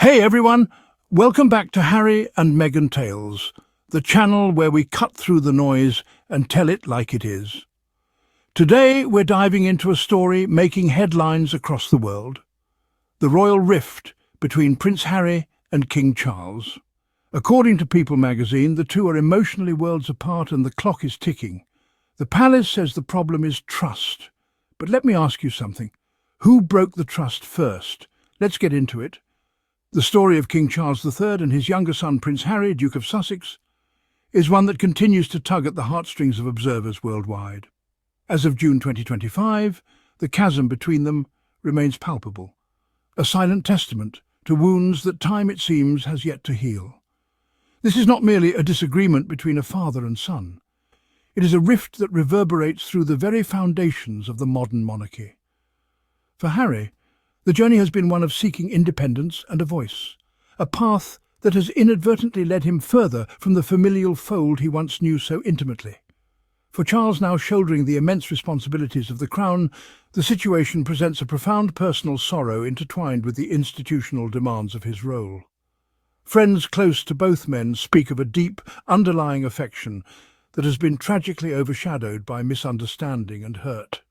Hey everyone, welcome back to Harry and Meghan Tales, the channel where we cut through the noise and tell it like it is. Today we're diving into a story making headlines across the world. The royal rift between Prince Harry and King Charles. According to People magazine, the two are emotionally worlds apart and the clock is ticking. The palace says the problem is trust. But let me ask you something. Who broke the trust first? Let's get into it. The story of King Charles III and his younger son Prince Harry, Duke of Sussex, is one that continues to tug at the heartstrings of observers worldwide. As of June 2025, the chasm between them remains palpable, a silent testament to wounds that time, it seems, has yet to heal. This is not merely a disagreement between a father and son. It is a rift that reverberates through the very foundations of the modern monarchy. For Harry, the journey has been one of seeking independence and a voice, a path that has inadvertently led him further from the familial fold he once knew so intimately. For Charles, now shouldering the immense responsibilities of the crown, the situation presents a profound personal sorrow intertwined with the institutional demands of his role. Friends close to both men speak of a deep, underlying affection that has been tragically overshadowed by misunderstanding and hurt.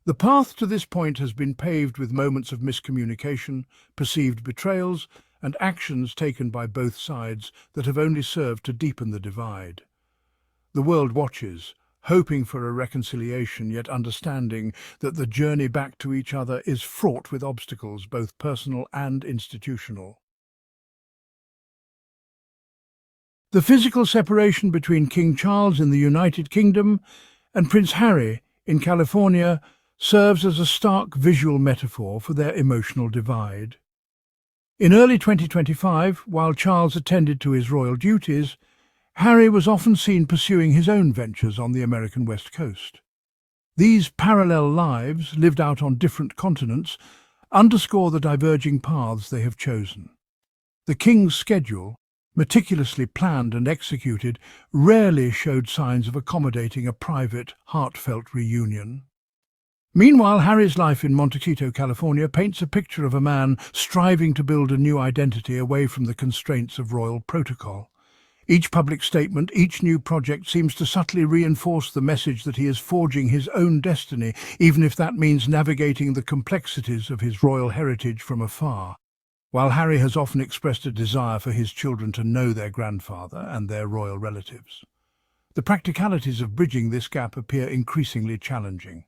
The path to this point has been paved with moments of miscommunication, perceived betrayals, and actions taken by both sides that have only served to deepen the divide. The world watches, hoping for a reconciliation, yet understanding that the journey back to each other is fraught with obstacles, both personal and institutional. The physical separation between King Charles in the United Kingdom and Prince Harry in California serves as a stark visual metaphor for their emotional divide. In early 2025, while Charles attended to his royal duties, Harry was often seen pursuing his own ventures on the American West Coast. These parallel lives, lived out on different continents, underscore the diverging paths they have chosen. The king's schedule, meticulously planned and executed, rarely showed signs of accommodating a private, heartfelt reunion. Meanwhile, Harry's life in Montecito, California, paints a picture of a man striving to build a new identity away from the constraints of royal protocol. Each public statement, each new project seems to subtly reinforce the message that he is forging his own destiny, even if that means navigating the complexities of his royal heritage from afar. While Harry has often expressed a desire for his children to know their grandfather and their royal relatives, the practicalities of bridging this gap appear increasingly challenging.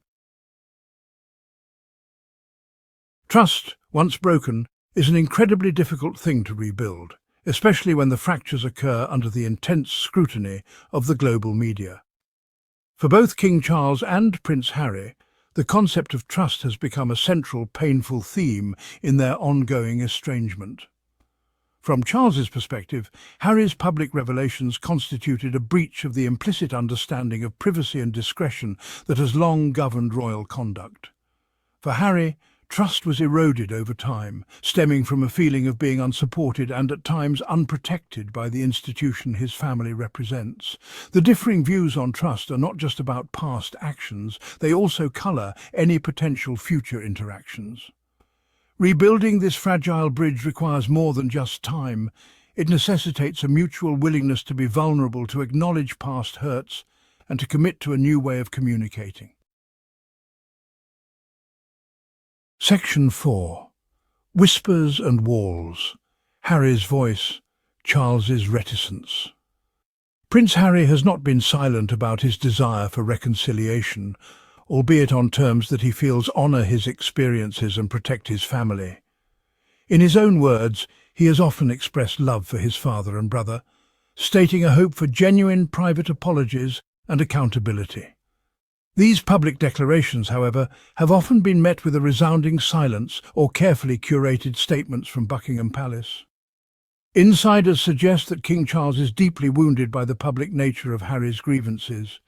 Trust, once broken, is an incredibly difficult thing to rebuild, especially when the fractures occur under the intense scrutiny of the global media. For both King Charles and Prince Harry, the concept of trust has become a central, painful theme in their ongoing estrangement. From Charles's perspective, Harry's public revelations constituted a breach of the implicit understanding of privacy and discretion that has long governed royal conduct. For Harry, trust was eroded over time, stemming from a feeling of being unsupported and at times unprotected by the institution his family represents. The differing views on trust are not just about past actions, they also colour any potential future interactions. Rebuilding this fragile bridge requires more than just time. It necessitates a mutual willingness to be vulnerable, to acknowledge past hurts, and to commit to a new way of communicating. Section 4. Whispers and Walls. Harry's voice, Charles's reticence. Prince Harry has not been silent about his desire for reconciliation, albeit on terms that he feels honour his experiences and protect his family. In his own words, he has often expressed love for his father and brother, stating a hope for genuine private apologies and accountability. These public declarations, however, have often been met with a resounding silence or carefully curated statements from Buckingham Palace. Insiders suggest that King Charles is deeply wounded by the public nature of Harry's grievances.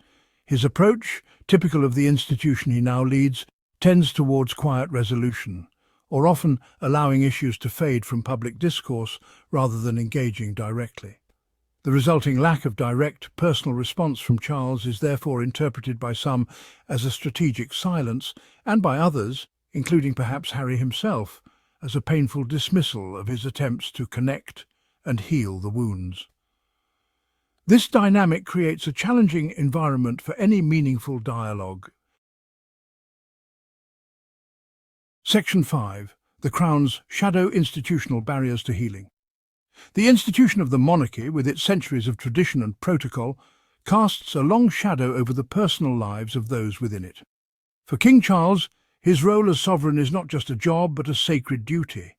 His approach, typical of the institution he now leads, tends towards quiet resolution, or often allowing issues to fade from public discourse rather than engaging directly. The resulting lack of direct, personal response from Charles is therefore interpreted by some as a strategic silence, and by others, including perhaps Harry himself, as a painful dismissal of his attempts to connect and heal the wounds. This dynamic creates a challenging environment for any meaningful dialogue. Section 5. The Crown's Shadow Institutional Barriers to Healing. The institution of the monarchy, with its centuries of tradition and protocol, casts a long shadow over the personal lives of those within it. For King Charles, his role as sovereign is not just a job but a sacred duty,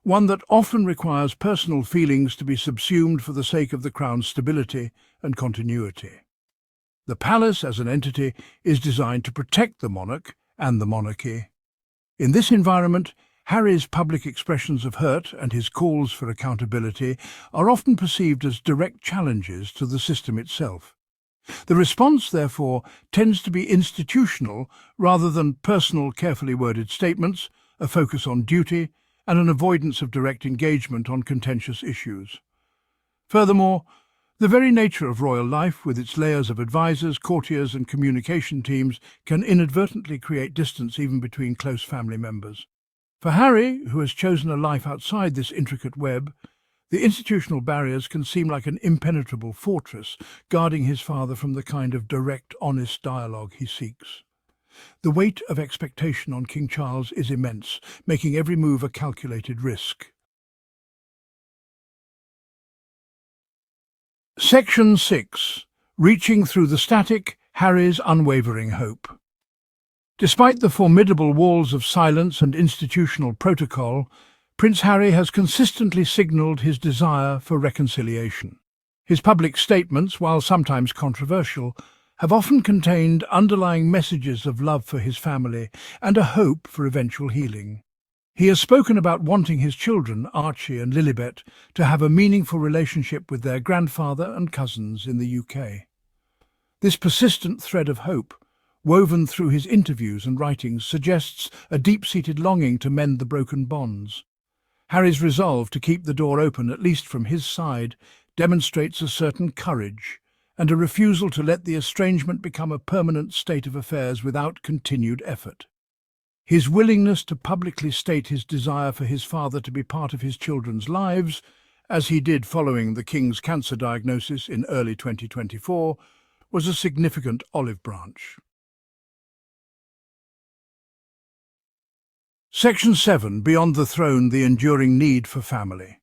one that often requires personal feelings to be subsumed for the sake of the Crown's stability and continuity. The palace as an entity is designed to protect the monarch and the monarchy. In this environment, Harry's public expressions of hurt and his calls for accountability are often perceived as direct challenges to the system itself. The response, therefore, tends to be institutional rather than personal, carefully worded statements, a focus on duty, and an avoidance of direct engagement on contentious issues. Furthermore, the very nature of royal life, with its layers of advisors, courtiers, and communication teams, can inadvertently create distance even between close family members. For Harry, who has chosen a life outside this intricate web, the institutional barriers can seem like an impenetrable fortress, guarding his father from the kind of direct, honest dialogue he seeks. The weight of expectation on King Charles is immense, making every move a calculated risk. Section 6. Reaching through the static, Harry's unwavering hope. Despite the formidable walls of silence and institutional protocol, Prince Harry has consistently signalled his desire for reconciliation. His public statements, while sometimes controversial, have often contained underlying messages of love for his family and a hope for eventual healing. He has spoken about wanting his children, Archie and Lilibet, to have a meaningful relationship with their grandfather and cousins in the UK. This persistent thread of hope, woven through his interviews and writings, suggests a deep-seated longing to mend the broken bonds. Harry's resolve to keep the door open, at least from his side, demonstrates a certain courage and a refusal to let the estrangement become a permanent state of affairs without continued effort. His willingness to publicly state his desire for his father to be part of his children's lives, as he did following the King's cancer diagnosis in early 2024, was a significant olive branch. Section 7. Beyond the Throne, the Enduring Need for Family.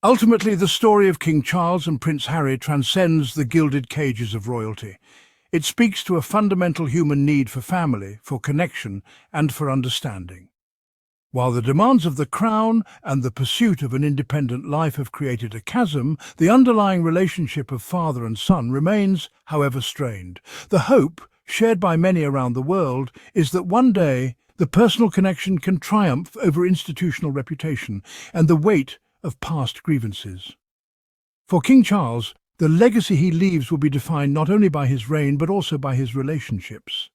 Ultimately, the story of King Charles and Prince Harry transcends the gilded cages of royalty. It speaks to a fundamental human need for family, for connection, and for understanding. While the demands of the crown and the pursuit of an independent life have created a chasm, the underlying relationship of father and son remains, however strained. The hope, shared by many around the world, is that one day the personal connection can triumph over institutional reputation and the weight of past grievances. For King Charles, the legacy he leaves will be defined not only by his reign but also by his relationships.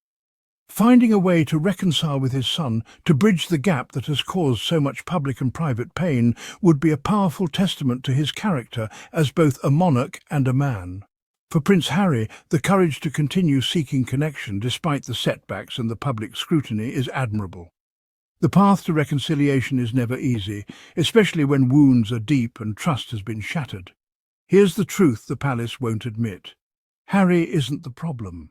Finding a way to reconcile with his son, to bridge the gap that has caused so much public and private pain, would be a powerful testament to his character as both a monarch and a man. For Prince Harry, the courage to continue seeking connection despite the setbacks and the public scrutiny is admirable. The path to reconciliation is never easy, especially when wounds are deep and trust has been shattered. Here's the truth the palace won't admit. Harry isn't the problem.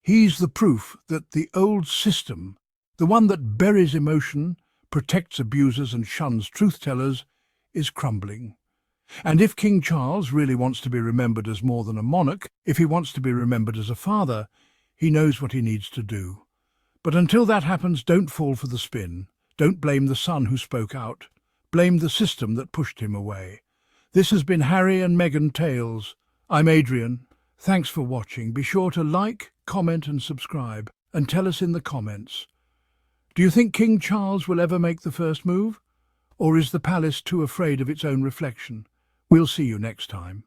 He's the proof that the old system, the one that buries emotion, protects abusers and shuns truth-tellers, is crumbling. And if King Charles really wants to be remembered as more than a monarch, if he wants to be remembered as a father, he knows what he needs to do. But until that happens, don't fall for the spin. Don't blame the son who spoke out. Blame the system that pushed him away. This has been Harry and Meghan Tales. I'm Adrian. Thanks for watching. Be sure to like, comment and subscribe, and tell us in the comments. Do you think King Charles will ever make the first move? Or is the palace too afraid of its own reflection? We'll see you next time.